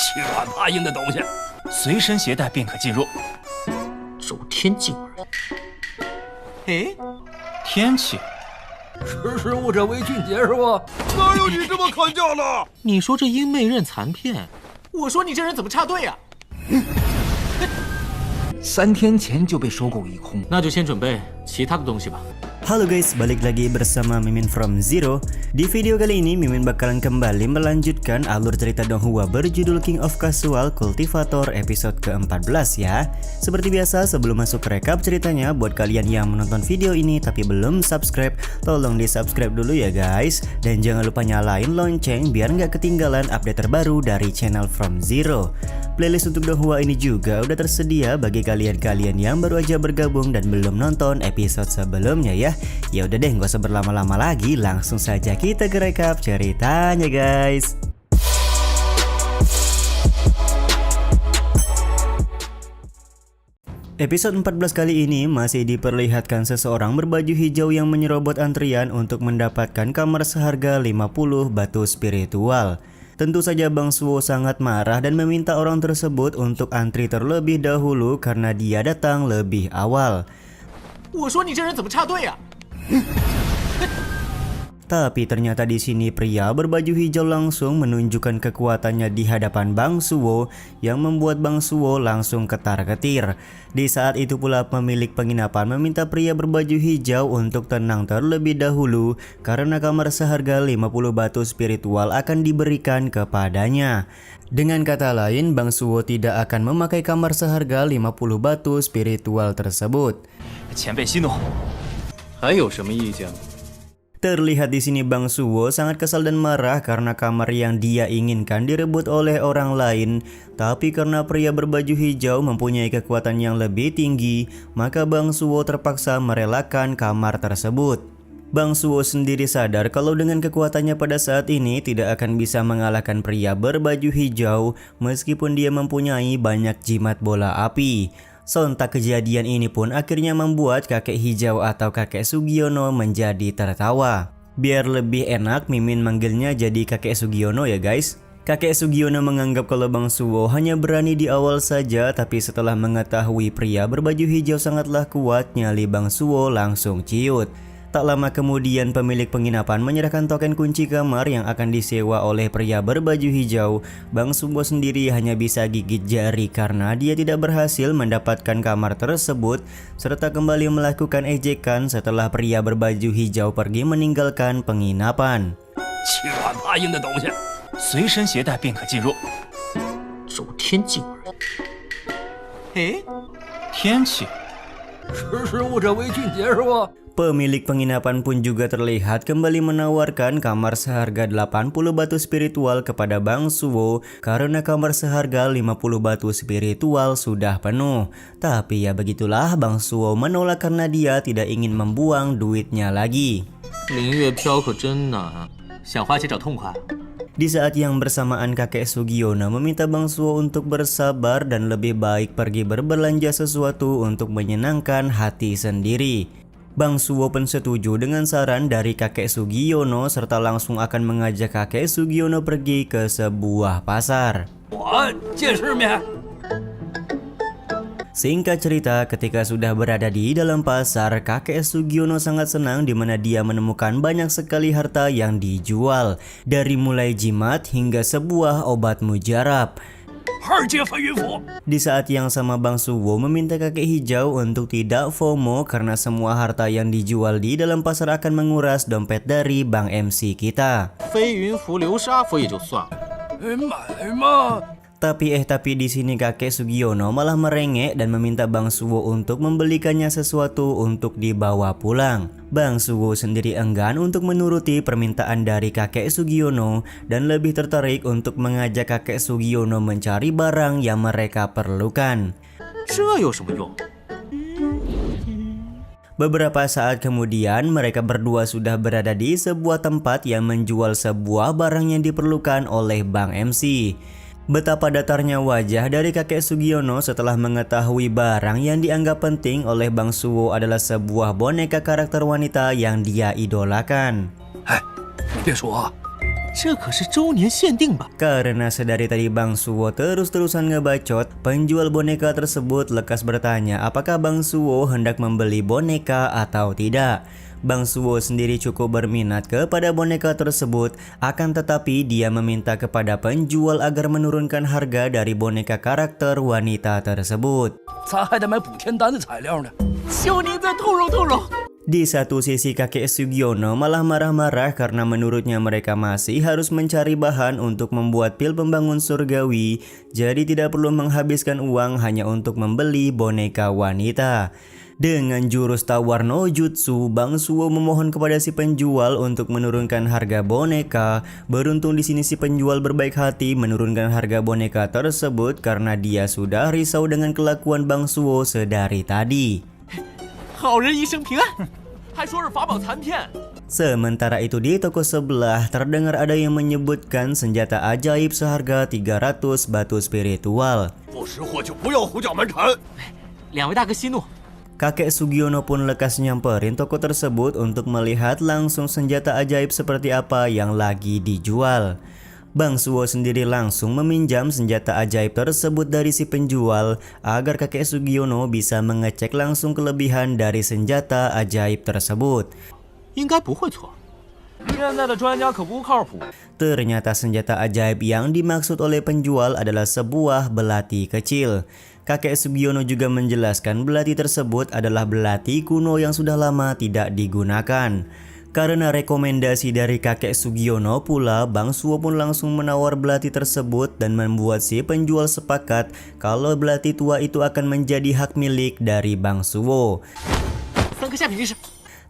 欺软怕硬的东西，随身携带便可进入。走天境而已。哎，天气，识时务者为俊杰是不？哪有你这么砍价的？你说这鹰妹刃残片，我说你这人怎么插队啊？3天前就被收购一空，那就先准备其他的东西吧。Halo guys, balik lagi bersama Mimin from Zero. Di video kali ini Mimin bakalan kembali melanjutkan alur cerita Donghua berjudul King of Casual Cultivator episode ke-14 ya. Seperti biasa sebelum masuk ke rekap ceritanya, buat kalian yang menonton video ini tapi belum subscribe, tolong di subscribe dulu ya guys. Dan jangan lupa nyalain lonceng biar nggak ketinggalan update terbaru dari channel From Zero. Playlist untuk Donghua ini juga udah tersedia bagi kalian-kalian yang baru aja bergabung dan belum nonton episode sebelumnya ya. Ya udah deh, nggak usah berlama-lama lagi, langsung saja kita ke rekap ceritanya guys. Episode 14 kali ini masih diperlihatkan seseorang berbaju hijau yang menyerobot antrian untuk mendapatkan kamar seharga 50 batu spiritual. Tentu saja Bang Suwo sangat marah dan meminta orang tersebut untuk antri terlebih dahulu karena dia datang lebih awal. 我说你这人怎么插队啊？ Tapi ternyata di sini pria berbaju hijau langsung menunjukkan kekuatannya di hadapan Bang Suwo yang membuat Bang Suwo langsung ketar-ketir. Di saat itu pula pemilik penginapan meminta pria berbaju hijau untuk tenang terlebih dahulu karena kamar seharga 50 batu spiritual akan diberikan kepadanya. Dengan kata lain, Bang Suwo tidak akan memakai kamar seharga 50 batu spiritual tersebut. 前辈息怒。 还有什么意见？ Terlihat di sini Bang Suwo sangat kesal dan marah karena kamar yang dia inginkan direbut oleh orang lain. Tapi karena pria berbaju hijau mempunyai kekuatan yang lebih tinggi, maka Bang Suwo terpaksa merelakan kamar tersebut. Bang Suwo sendiri sadar kalau dengan kekuatannya pada saat ini tidak akan bisa mengalahkan pria berbaju hijau meskipun dia mempunyai banyak jimat bola api. Sontak kejadian ini pun akhirnya membuat kakek hijau atau kakek Sugiono menjadi tertawa. Biar lebih enak Mimin manggilnya jadi kakek Sugiono ya guys. Kakek Sugiono menganggap kalau Bang Suwo hanya berani di awal saja, tapi setelah mengetahui pria berbaju hijau sangatlah kuat, nyali Bang Suwo langsung ciut. Tak lama kemudian pemilik penginapan menyerahkan token kunci kamar yang akan disewa oleh pria berbaju hijau. Bang Suwo sendiri hanya bisa gigit jari karena dia tidak berhasil mendapatkan kamar tersebut, serta kembali melakukan ejekan setelah pria berbaju hijau pergi meninggalkan penginapan. 欺软怕硬的东西，随身携带便可进入。走天境而已。哎，天气，识时务者为俊杰是不？ Pemilik penginapan pun juga terlihat kembali menawarkan kamar seharga 80 batu spiritual kepada Bang Suwo karena kamar seharga 50 batu spiritual sudah penuh. Tapi ya begitulah, Bang Suwo menolak karena dia tidak ingin membuang duitnya lagi. 林月飘可真难，想花钱找痛快。 Di saat yang bersamaan kakek Sugiono meminta Bang Suwo untuk bersabar dan lebih baik pergi berbelanja sesuatu untuk menyenangkan hati sendiri. Bang Suwo pun setuju dengan saran dari kakek Sugiono serta langsung akan mengajak kakek Sugiono pergi ke sebuah pasar. 我见世面。 Singkat cerita, ketika sudah berada di dalam pasar, kakek Sugiono sangat senang di mana dia menemukan banyak sekali harta yang dijual, dari mulai jimat hingga sebuah obat mujarab. 二阶飞云符， Di saat yang sama Bang Suwo meminta kakek hijau untuk tidak FOMO karena semua harta yang dijual di dalam pasar akan menguras dompet dari Bang MC kita. 飞云符流沙符也就算了，买嘛。 Tapi di sini kakek Sugiono malah merengek dan meminta Bang Suwo untuk membelikannya sesuatu untuk dibawa pulang. Bang Suwo sendiri enggan untuk menuruti permintaan dari kakek Sugiono dan lebih tertarik untuk mengajak kakek Sugiono mencari barang yang mereka perlukan. 这有什么用？ Beberapa saat kemudian mereka berdua sudah berada di sebuah tempat yang menjual sebuah barang yang diperlukan oleh Bang MC. Betapa datarnya wajah dari kakek Sugiono setelah mengetahui barang yang dianggap penting oleh Bang Suwo adalah sebuah boneka karakter wanita yang dia idolakan. 哎，你别说啊，这可是周年限定吧？ Karena sedari tadi Bang Suwo terus-terusan ngebacot, penjual boneka tersebut lekas bertanya apakah Bang Suwo hendak membeli boneka atau tidak. Bang Suwo sendiri cukup berminat kepada boneka tersebut, akan tetapi dia meminta kepada penjual agar menurunkan harga dari boneka karakter wanita tersebut. 咱还得买补天丹的材料呢。 求您再透露透露。 Di satu sisi kakek Sugiono malah marah-marah karena menurutnya mereka masih harus mencari bahan untuk membuat pil pembangun surgawi, jadi tidak perlu menghabiskan uang hanya untuk membeli boneka wanita. Dengan jurus tawar no jutsu, Bang Suwo memohon kepada si penjual untuk menurunkan harga boneka. Beruntung di sini si penjual berbaik hati menurunkan harga boneka tersebut karena dia sudah risau dengan kelakuan Bang Suwo sedari tadi. 好人一生平安，还说是法宝残片。 Sementara itu di toko sebelah terdengar ada yang menyebutkan senjata ajaib seharga 300 batu spiritual. 不识货就不要胡搅蛮缠。 两位大哥息怒。 Kakek Sugiono pun lekas nyamperin toko tersebut untuk melihat langsung senjata ajaib seperti apa yang lagi dijual. Bang Suwo sendiri langsung meminjam senjata ajaib tersebut dari si penjual agar kakek Sugiono bisa mengecek langsung kelebihan dari senjata ajaib tersebut. 应该不会错。 现在的专家可不靠谱。 Ternyata senjata ajaib yang dimaksud oleh penjual adalah sebuah belati kecil. Kakek Sugiono juga menjelaskan belati tersebut adalah belati kuno yang sudah lama tidak digunakan. Karena rekomendasi dari kakek Sugiono pula, Bang Suwo pun langsung menawar belati tersebut dan membuat si penjual sepakat kalau belati tua itu akan menjadi hak milik dari Bang Suwo. 三颗下品之石。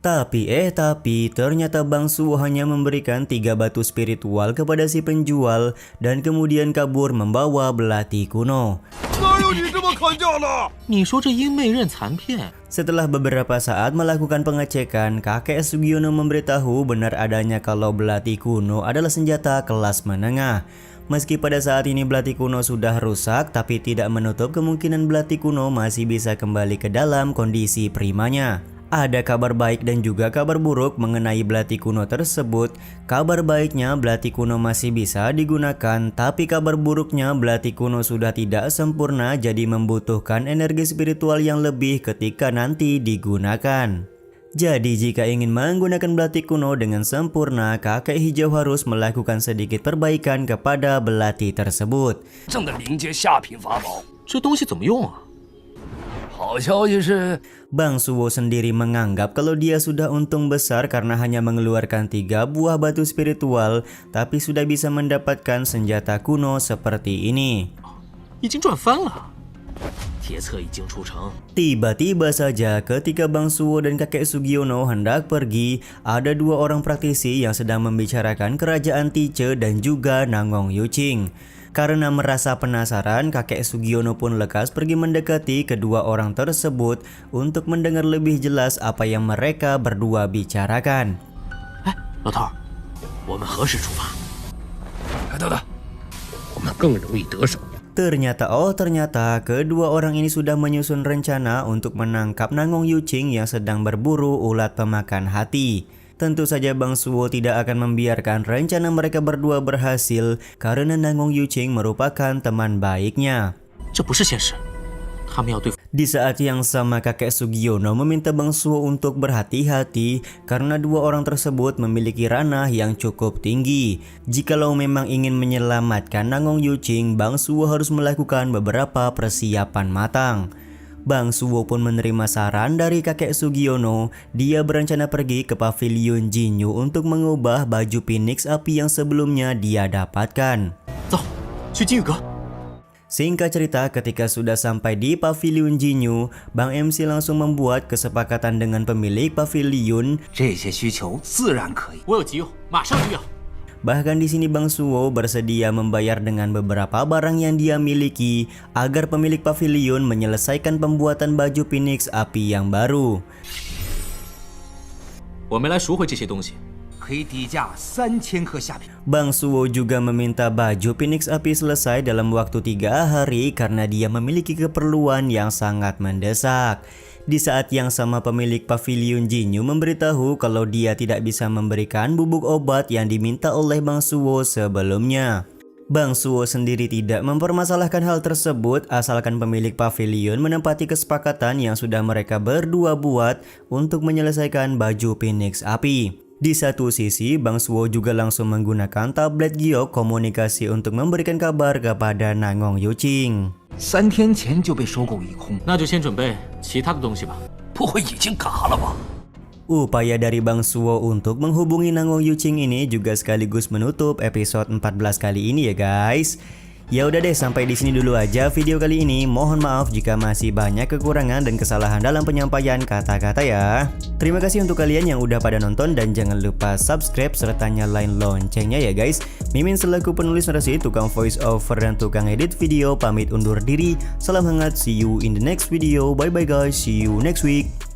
Tapi ternyata Bang Suwo hanya memberikan 3 batu spiritual kepada si penjual dan kemudian kabur membawa belati kuno. 哪有你这么砍价的？ 你说这英妹刃残片， Setelah beberapa saat melakukan pengecekan, kakek Sugiono memberitahu benar adanya kalau belati kuno adalah senjata kelas menengah. Meski pada saat ini belati kuno sudah rusak, tapi tidak menutup kemungkinan belati kuno masih bisa kembali ke dalam kondisi primanya. Ada kabar baik dan juga kabar buruk mengenai belati kuno tersebut. Kabar baiknya belati kuno masih bisa digunakan, tapi kabar buruknya belati kuno sudah tidak sempurna jadi membutuhkan energi spiritual yang lebih ketika nanti digunakan. Jadi jika ingin menggunakan belati kuno dengan sempurna, kakek hijau harus melakukan sedikit perbaikan kepada belati tersebut. 正的临界下品法宝。 这东西怎么用啊？ 好消息是， Bang Suwo sendiri menganggap kalau dia sudah untung besar karena hanya mengeluarkan 3 buah batu spiritual, tapi sudah bisa mendapatkan senjata kuno seperti ini. 已经赚翻了。铁册已经出城。 Tiba-tiba saja ketika Bang Suwo dan kakek Sugiono hendak pergi, ada 2 orang praktisi yang sedang membicarakan kerajaan Tice dan juga Nangong Yuching. Karena merasa penasaran, kakek Sugiono pun lekas pergi mendekati kedua orang tersebut untuk mendengar lebih jelas apa yang mereka berdua bicarakan. 哎，老头儿，我们何时出发？ 等等，我们更容易得手。 Ternyata kedua orang ini sudah menyusun rencana untuk menangkap Nangong Yuching yang sedang berburu ulat pemakan hati. Tentu saja Bang Suwo tidak akan membiarkan rencana mereka berdua berhasil karena Nangong Yuching merupakan teman baiknya. 这不是现实，他们要对付。 Di saat yang sama kakek Sugiono meminta Bang Suwo untuk berhati-hati karena 2 orang tersebut memiliki ranah yang cukup tinggi. Jikalau memang ingin menyelamatkan Nangong Yuching, Bang Suwo harus melakukan beberapa persiapan matang. Bang Suwo pun menerima saran dari kakek Sugiono. Dia berencana pergi ke pavilion Jinyu untuk mengubah baju Phoenix api yang sebelumnya dia dapatkan. 走，去金羽阁。 Singkat cerita, ketika sudah sampai di pavilion Jinyu, Bang MC langsung membuat kesepakatan dengan pemilik pavilion. 这些需求自然可以。我有急用，马上就要。 Bahkan di sini Bang Suwo bersedia membayar dengan beberapa barang yang dia miliki agar pemilik pavilion menyelesaikan pembuatan baju Phoenix api yang baru. 我没来赎回这些东西，可可以抵价3000颗虾品。 Bang Suwo juga meminta baju Phoenix Api selesai dalam waktu 3 hari karena dia memiliki keperluan yang sangat mendesak. Di saat yang sama pemilik pavilion Jinyu memberitahu kalau dia tidak bisa memberikan bubuk obat yang diminta oleh Bang Suwo sebelumnya. Bang Suwo sendiri tidak mempermasalahkan hal tersebut asalkan pemilik pavilion menempati kesepakatan yang sudah mereka berdua buat untuk menyelesaikan baju Phoenix Api. Di satu sisi, Bang Suwo juga langsung menggunakan tablet giok komunikasi untuk memberikan kabar kepada Nangong Yuqing. 3天前就被收购一空，那就先准备其他的东西吧。不会已经嘎了吧？ Upaya dari Bang Suwo untuk menghubungi Nangong Yuqing ini juga sekaligus menutup episode 14 kali ini ya guys. Ya udah deh, sampai di sini dulu aja video kali ini. Mohon maaf jika masih banyak kekurangan dan kesalahan dalam penyampaian kata-kata ya. Terima kasih untuk kalian yang udah pada nonton dan jangan lupa subscribe serta nyalain loncengnya ya guys. Mimin selaku penulis narasi, tukang voice over dan tukang edit video pamit undur diri. Salam hangat, see you in the next video. Bye bye guys, see you next week.